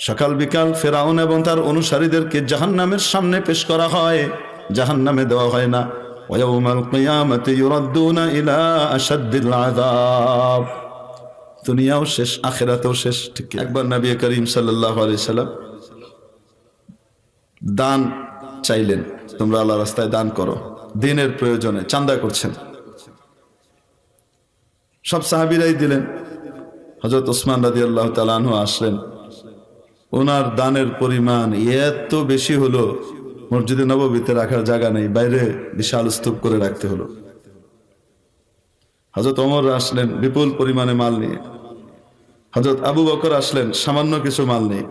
সকাল বিকাল ফেরাউন এবং তার অনুসারীদেরকে জাহান্নামের সামনে পেশ করা হয়, জাহান্নামে দেওয়া হয় না। ওয়ায়াউমাল কিয়ামাতি ইউরাদ্দুনা ইলা আশাদ্দিল আযাব। দুনিয়াও শেষ, আখিরাতেও শেষ। ঠিক একবার নবী করিম সাল্লাল্লাহু আলাইহি সাল্লাম দান চাইলেন, তোমরা আল্লাহর রাস্তায় দান করো, দিনের প্রয়োজনে চাঁদা করছেন। সব সাহাবীরাই দিলেন। হযরত ওসমান রাদিয়াল্লাহু তাআলা আনহু আসলেন, ওনার দানের পরিমাণ এত বেশি হলো, মসজিদে নববীতে রাখার জায়গা নেই, বাইরে বিশাল স্তূপ করে রাখতে হলো। হযরত ওমর আসলেন বিপুল পরিমাণে মাল নিয়ে, হযরত আবু বকর আসলেন সামান্য কিছু মাল নিয়ে।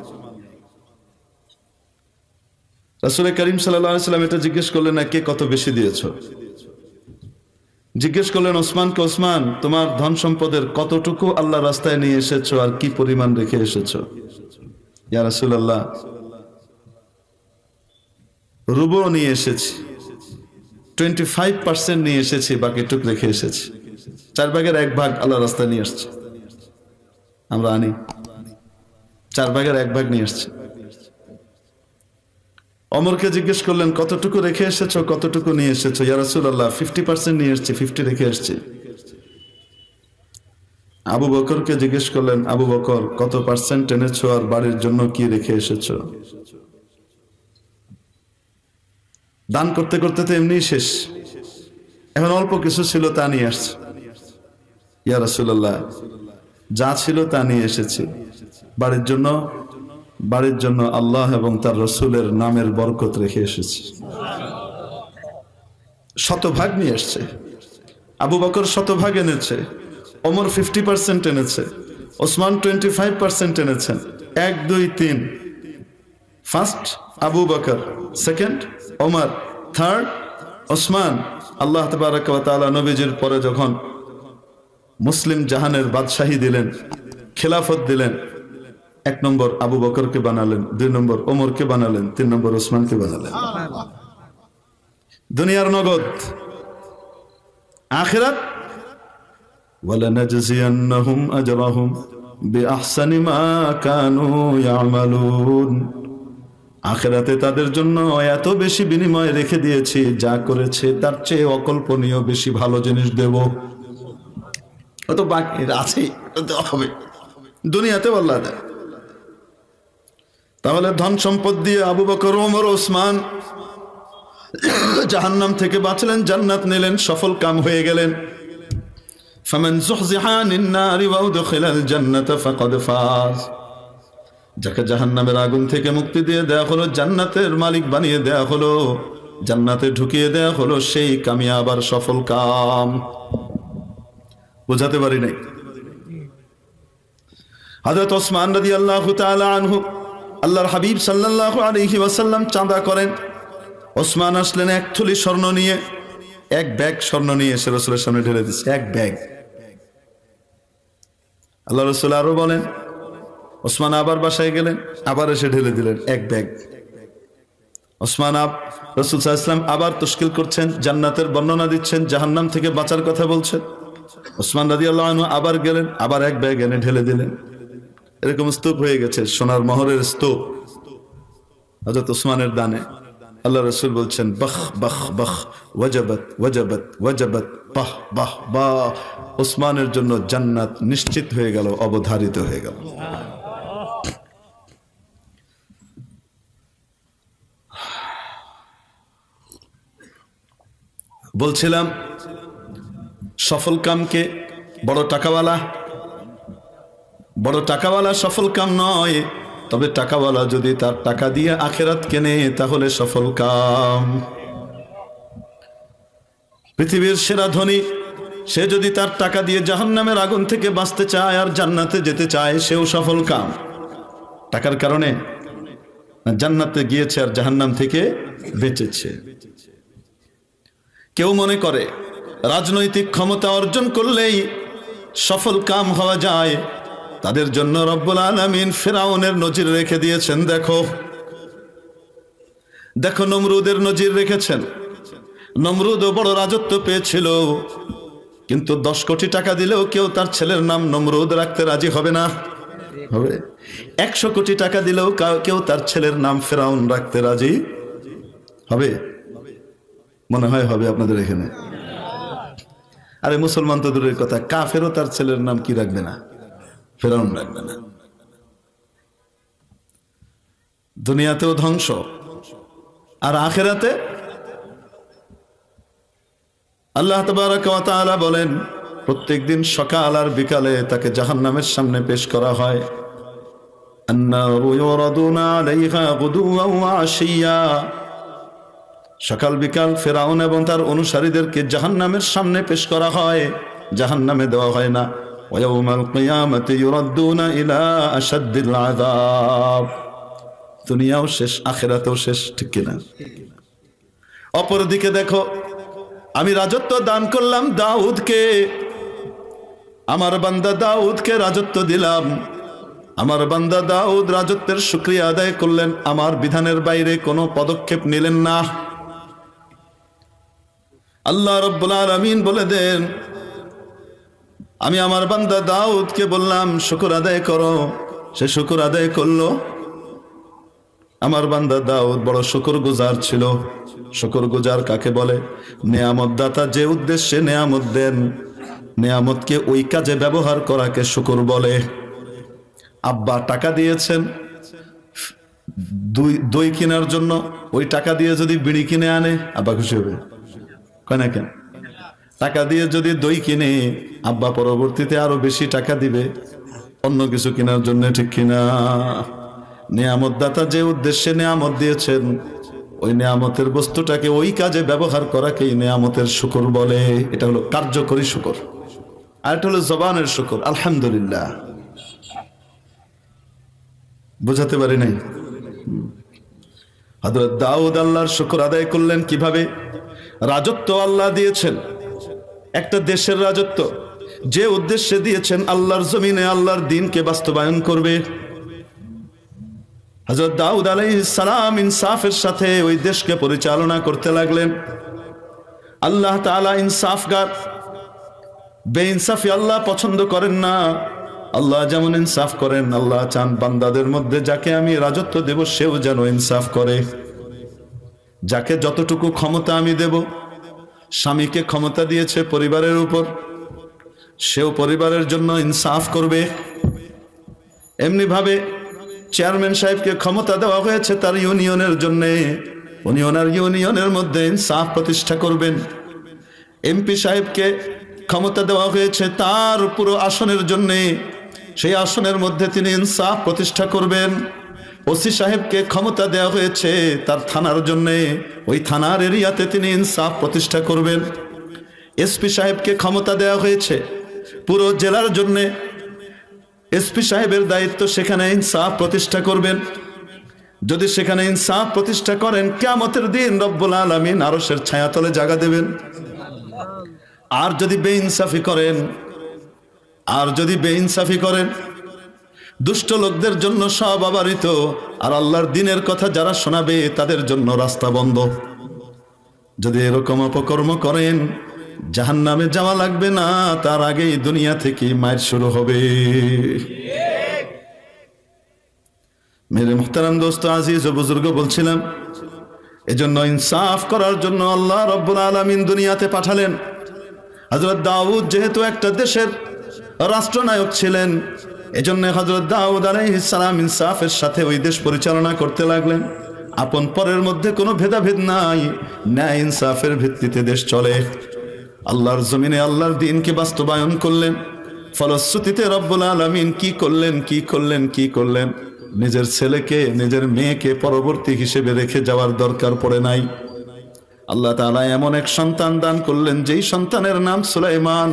রাসূল করিম সাল্লাল্লাহু আলাইহি সাল্লাম এটা জিজ্ঞেস করলেন না, কে কত বেশি দিয়েছো? জিজ্ঞেস করলেন ওসমানকে, ওসমান তোমার ধন সম্পদের কতটুকু আল্লাহর রাস্তায় নিয়ে এসেছো আর কি পরিমাণ রেখে এসেছো? ইয়া রাসূলুল্লাহ, রুবু নিয়ে এসেছি, 25% নিয়ে এসেছি, বাকিটুক রেখে এসেছি। 4 ভাগের 1 ভাগ আল্লাহর রাস্তায় নিয়ে আসছি। আমরা আনি 4 ভাগের 1 ভাগ নিয়ে আসছি। ওমরকে জিজ্ঞেস করলেন কতটুকু রেখে এসেছো, কতটুকু নিয়ে এসেছো? ইয়া রাসূলুল্লাহ 50% নিয়ে এসেছি, 50 রেখে এসেছি। আবু বকরকে জিজ্ঞেস করলেন, আবু বকর কত পার্সেন্ট এনেছো আর বাড়ির জন্য কি রেখে এসেছো? দান করতে করতে তো এমনি শেষ, এখন অল্প কিছু ছিল তা নিয়ে আসছে। ইয়া রাসূলুল্লাহ যা ছিল তা নিয়ে এসেছি, বাড়ির জন্য আল্লাহ এবং তার রসুলের নামের বরকত রেখে এসেছি। শতভাগ নিয়ে এসছে। আবু বকর শতভাগ এনেছে, ওমর 50% এনেছে, ওসমান 25% এনেছেন। 1 2 3, first Abu Bakr, second Omar, third Osman. আল্লাহ তাবারাকা ওয়া তাআলা নবীজির পরে যখন মুসলিম জাহানের বাদশাহী দিলেন, খেলাফত দিলেন, 1 নম্বর আবু বকরকে বানালেন, 2 নম্বর ওমরকে বানালেন, 3 নম্বর ওসমানকে বানালেন। দুনিয়ার নগদ, আখিরাত ওয়ালানাজজিয়ান্নাহুম আজরাহুম বিআহসানি মা কানু ইয়ামালুন। আখিরাতে তাদের জন্য এত বেশি বিনিময় রেখে দিয়েছি, যা করেছে তার চেয়ে অকল্পনীয় বেশি ভালো জিনিস দেব। তো বাকি আছে, হবে দুনিয়াতে আল্লাহ দেয়। তাহলে ধন সম্পদ দিয়ে আবু বকর, ওমর, ওসমান জাহান্নাম থেকে বাঁচলেন, জান্নাত নিলেন, সফল কাম হয়ে গেলেন। ফামান যুহযিহা আনিন নারি ওয়া উদখিলাল জান্নাতা ফাকাদ ফাজ। যাকে জাহান্নামের আগুন থেকে মুক্তি দিয়ে দেয়া হলো, জান্নাতের মালিক বানিয়ে দেয়া হলো, জান্নাতে ঢুকিয়ে দেয়া হলো, সেই কামিয়াব আর সফল কাম। বোঝাতে পারি নাই? হযরত ওসমান রাদিয়াল্লাহু তাআলা আনহু, আল্লাহর হাবিব সাল্লাল্লাহু আলাইহি ওয়াসাল্লাম চাঁদা করেন। ওসমান আসলেন 1 থলি স্বর্ণ নিয়ে, 1 ব্যাগ স্বর্ণ নিয়ে এসে রাসূলের সামনে ঢেলে দিচ্ছে, 1 ব্যাগ। আল্লাহ রাসূল আরো বলেন, ওসমান আবার বাসায় গেলেন, আবার এসে ঢেলে দিলেন 1 ব্যাগ। ওসমান রাসূল সাল্লাল্লাহু আলাইহি ওয়াসাল্লাম আবার তশকিল করছেন, জান্নাতের বর্ণনা দিচ্ছেন, জাহান্নাম থেকে বাঁচার কথা বলছেন। ওসমান রাদিয়াল্লাহু আনহু আবার গেলেন, আবার 1 ব্যাগ এনে ঢেলে দিলেন। এরকম স্তূপ হয়ে গেছে, সোনার মোহরের স্তূপ হযরত ওসমানের দানে। আল্লাহ রাসূল বলছেন, বাহ বাহ বাহ, ওয়াজাবাত ওয়াজাবাত ওয়াজাবাত, বাহ বাহ বাহ, ওসমানের জন্য জান্নাত নিশ্চিত হয়ে গেল, অবধারিত হয়ে গেল। বলছিলাম সফল কামকে বড় টাকাওয়ালা সফল কাম নয়, তবে টাকাওয়ালা যদি তার টাকা দিয়ে আখিরাত কেনে তাহলে সফল কাম। পৃথিবীর সেরা ধনী সে যদি তার টাকা দিয়ে জাহান্নামের আগুন থেকে বাঁচতে চায় আর জান্নাতে যেতে চায়, সেও সফল কাম। টাকার কারণে জান্নাতে গিয়েছে আর জাহান্নাম থেকে বেঁচেছে। কেউ মনে করে রাজনৈতিক ক্ষমতা অর্জন করলেই সফল কাম হওয়া যায়, তাদের জন্য রব্বুল আলামিন ফিরআউনের নজির রেখে দিয়েছেন। দেখো নমরুদের নজির রেখেছেন। নমরুদও বড় রাজত্ব পেয়েছিল, কিন্তু 10 কোটি টাকা দিলেও কেউ তার ছেলের নাম নমরুদ রাখতে রাজি হবে না। হবে? 100 কোটি টাকা দিলেও কেউ তার ছেলের নাম ফেরাউন রাখতে রাজি হবে? মনে হয় হবে আপনাদের এখানে? আরে মুসলমান তো দূরের কথা, কাফেরও তার ছেলের নাম কি রাখবে না? ফেরাউন রাখবে না। দুনিয়াতেও ধ্বংস, আর আখিরাতে আল্লাহ তাবারাকা ওয়া তাআলা বলেন প্রত্যেকদিন সকাল আর বিকালে তাকে জাহান্নামের সামনে পেশ করা হয়। আন-নারু ইউরাদুনা আলাইহা গুদুওয়ান ওয়া আশিয়্যা। সকাল বিকাল ফেরাউন এবং তার অনুসারীদেরকে জাহান্নামের সামনে পেশ করা হয়, জাহান্নামে দেওয়া হয় না। ওয়া ইয়াউমাল কিয়ামাতি ইউরাদুনা ইলা আশাদ্দিল আযাব। দুনিয়াও শেষ, আখিরাতেও শেষ, ঠিক কিনা? অপরদিকে দেখো, আমি রাজত্ব দান করলাম দাউদকে, আমার বান্দা দাউদকে রাজত্ব দিলাম। আমার বান্দা দাউদ রাজত্বের শুকরিয়া আদায় করলেন, আমার বিধানের বাইরে কোনো পদক্ষেপ নিলেন না। আল্লাহ রাব্বুল আলামিন বলে দেন, আমি আমার বান্দা দাউদকে বললাম শুকর আদায় করো, সে শুকর আদায় করলো। আমার বান্দা দাউদ বড় শুকরগুজার ছিল। শুকরগুজার কাকে বলে? নেয়ামত দাতা যে উদ্দেশ্যে নেয়ামত দেন, নেয়ামতকে ওই কাজে ব্যবহার করাকে শুকর বলে। আব্বা টাকা দিয়েছেন দই কেনার জন্য, ওই টাকা দিয়ে যদি বিড়ি কিনে আনে আব্বা খুশি হবে? কয় না কেন? টাকা দিয়ে যদি দই কিনে, আব্বা পরবর্তীতে আরো বেশি টাকা দিবে অন্য কিছু কেনার জন্য, ঠিক কিনা? নেয়ামত দাতা যে উদ্দেশ্যে নেয়ামত দিয়েছেন, ওই নেয়ামতের বস্তুটাকে ওই কাজে ব্যবহার করাকেই নেয়ামতের শুকর বলে। এটা হলো কার্যকরী শুকর, আর এটা হলো জবানের শুকর। আলহামদুলিল্লাহ। বুঝাতে পারি নাই? হযরত দাউদ আল্লাহর শুকর আদায় করলেন কিভাবে? রাজত্ব আল্লাহ দিয়েছেন, একটা দেশের রাজত্ব, যে উদ্দেশ্যে দিয়েছেন আল্লাহর জমিনে আল্লাহর দ্বীনকে বাস্তবায়ন করবে। হযরত দাউদ আলাইহিস সালাম ইনসাফের সাথে ওই দেশকে পরিচালনা করতে লাগলেন। আল্লাহ তাআলা ইনসাফগার, বেইনসাফি আল্লাহ পছন্দ করেন না। আল্লাহ যেমন ইনসাফ করেন, আল্লাহ চান বান্দাদের মধ্যে যাকে আমি রাজত্ব দেব সেও যেন ইনসাফ করে। যাকে যতটুকু ক্ষমতা আমি দেব, স্বামীকে ক্ষমতা দিয়েছে পরিবারের উপর, সেও পরিবারের জন্য ইনসাফ করবে। এমনি ভাবে চেয়ারম্যান সাহেবকে ক্ষমতা দেওয়া হয়েছে তার ইউনিয়নের জন্য, উনি ওনার ইউনিয়নের মধ্যে ইনসাফ প্রতিষ্ঠা করবেন। এমপি সাহেবকে ক্ষমতা দেওয়া হয়েছে তার পুরো আসনের জন্য, সেই আসনের মধ্যে তিনি ইনসাফ প্রতিষ্ঠা করবেন। ওসি সাহেবকে ক্ষমতা দেওয়া হয়েছে তার থানার জন্য, ওই থানার এরিয়াতে তিনি ইনসাফ প্রতিষ্ঠা করবেন। এসপি সাহেবকে ক্ষমতা দেওয়া হয়েছে পুরো জেলার জন্য, এসপি সাহেবের দায়িত্ব সেখানে ইনসাফ প্রতিষ্ঠা করবেন। যদি সেখানে ইনসাফ প্রতিষ্ঠা করেন, কিয়ামতের দিন রব্বুল আলামিন আরশের ছায়াতলে জায়গা দেবেন। আর যদি বেইনসাফি করেন, দুষ্ট লোকদের জন্য সব অবারিত, আর আল্লাহর দ্বীনের কথা যারা শোনাবে তাদের জন্য রাস্তা বন্ধ। যদি এরকম অপকর্ম করেন, জাহান্নামে যাওয়া লাগবে না, তার আগেই দুনিয়া থেকে মায়ের শুরু হবে। মেরে মুহতারাম দোস্ত, আজিজ ও বুজুর্গ, বলছিলাম এজন্য ইনসাফ করার জন্য আল্লাহ রব্বুল আলামিন দুনিয়াতে পাঠালেন। হযরত দাউদ যেহেতু একটা দেশের রাষ্ট্রনায়ক ছিলেন, এজন্য হযরত দাউদ আলাইহিস সালাম ইনসাফের সাথে ওই দেশ পরিচালনা করতে লাগলেন। আপন পরের মধ্যে কোনো ভেদাভেদ নাই, ন্যায় ইনসাফের ভিত্তিতে দেশ চলে। আল্লাহর জমিনে আল্লাহর দ্বীনকে বাস্তবায়ন করলেন। ফলশ্রুতিতে রব্বুল আলামিন কি করলেন? নিজের ছেলেকে, নিজের মেয়েকে পরবর্তী হিসেবে রেখে যাওয়ার দরকার পড়ে নাই। আল্লাহ তাআলা এমন এক সন্তান দান করলেন যেই সন্তানের নাম সুলাইমান।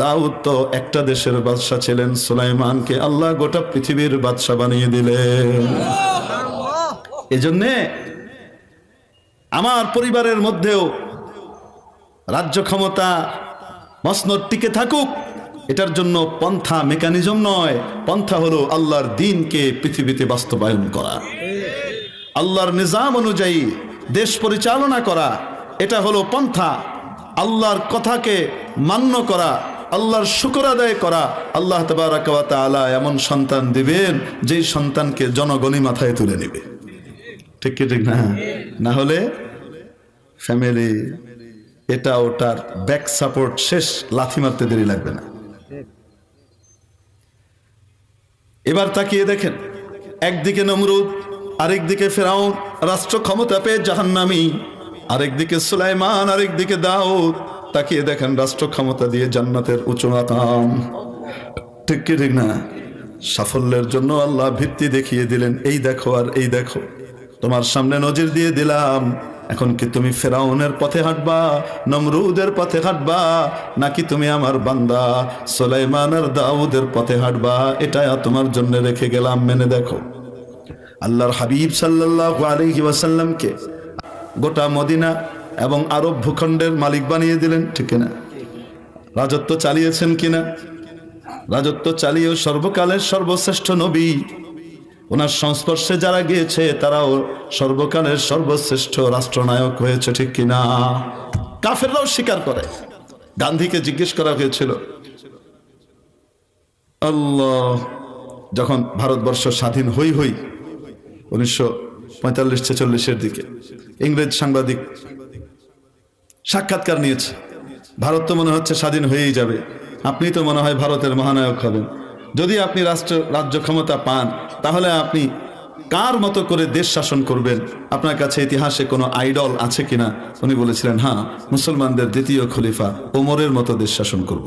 দাউদ তো একটা দেশের বাদশা ছিলেন, সুলাইমানকে আল্লাহ গোটা পৃথিবীর বাদশা বানিয়ে দিলেন। এজন্যে আমার পরিবারের মধ্যেও রাজ্য ক্ষমতা মসনদ টিকে থাকুক, এটার জন্য পন্থা মেকানিজম নয়, পন্থা হলো আল্লাহর দ্বীনকে পৃথিবীতে বাস্তবায়ন করা, আল্লাহর নিজাম অনুযায়ী দেশ পরিচালনা করা। এটা হলো পন্থা। আল্লাহর কথাকে মান্য করা, আল্লাহর শুকর আদায় করা, আল্লাহ তাবারাকা ওয়া তাআলা এমন সন্তান দিবেন যেই সন্তানকে জনগণই মাথায় তুলে নেবে। ঠিক কি ঠিক না? না হলে ফ্যামিলি এটা ওটার ব্যাক সাপোর্ট শেষ, লাথি মারতে দেরি লাগবে না। এবার তাকিয়ে দেখেন, একদিকে নমরুদ, আরেকদিকে ফেরাউন, রাষ্ট্র ক্ষমতা পেয়ে জাহান্নামী, আরেকদিকে সুলাইমান, আরেকদিকে দাউদ। তাকিয়ে দেখেন রাষ্ট্র ক্ষমতা দিয়ে জান্নাতের উঁচু মাকাম। ঠিক কি ঠিক না? সাফল্যের জন্য আল্লাহ ভিত্তি দেখিয়ে দিলেন, এই দেখো আর এই দেখো, তোমার সামনে নজির দিয়ে দিলাম। এখন কি তুমি ফেরাউনের পথে হাঁটবা, নমরুদের পথে হাঁটবা, নাকি তুমি আমার বান্দা সুলাইমান আর দাউদের পথে হাঁটবা? এটা তোমার জন্য রেখে গেলাম, মেনে দেখো। আল্লাহর হাবিব সাল্লাল্লাহু আলাইহি ওয়াসাল্লামকে গোটা মদিনা এবং আরব ভূখণ্ডের মালিক বানিয়ে দিলেন। ঠিক না? রাজত্ব চালিয়েছেন কিনা? রাজত্ব চালিয়েও সর্বকালের সর্বশ্রেষ্ঠ নবী, ওনার সংস্পর্শে যারা গিয়েছে তারাও সর্বকালের সর্বশ্রেষ্ঠ রাষ্ট্রনায়ক হয়েছে। ঠিক কিনা? কাফেররাও স্বীকার করে। গান্ধীকে জিজ্ঞেস করা হয়েছিল, আল্লাহ যখন ভারতবর্ষ স্বাধীন হই 1945-46 দিকে, ইংরেজ সাংবাদিক সাক্ষাৎকার নিয়েছে, ভারত তো মনে হচ্ছে স্বাধীন হয়েই যাবে, আপনি তো মনে হয় ভারতের মহানায়ক হবেন, যদি আপনি রাজ্য ক্ষমতা পান তাহলে আপনি কার মতো করে দেশ শাসন করবেন? আপনার কাছে ইতিহাসে কোনো আইডল আছে কিনা? উনি বলেছিলেন, হ্যাঁ, মুসলমানদের দ্বিতীয় খলিফা ওমরের মতো দেশ শাসন করব।